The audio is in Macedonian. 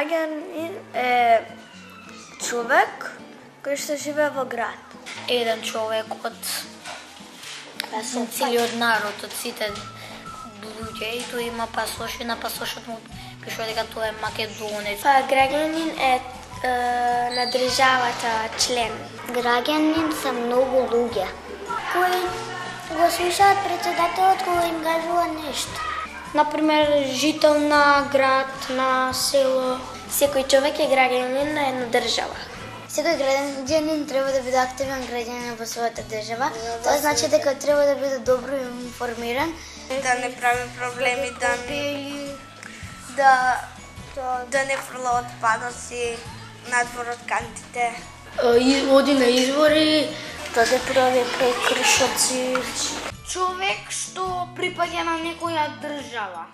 Граѓанин е човек кој што живее во град. Еден човек од целиот народ, од сите луѓе, и тој има пасош, и на пасошот му пишува дека тоа е македонец. Граѓанин е на државата член. Граѓанин се многу луѓе Кои го слушаат председателот кога им кажува нешто. Например, жител на град, на село. Секој човек е граѓанин на една држава. Секој граѓанин треба да биде активен граѓанин во својата држава. Тоа значи дека треба да биде добро информиран, Да не прави проблеми, да не фрла отпадоци надвор од кантите. Оди на избори, Да не прави прекршоци. човек што припаѓа на некоја држава.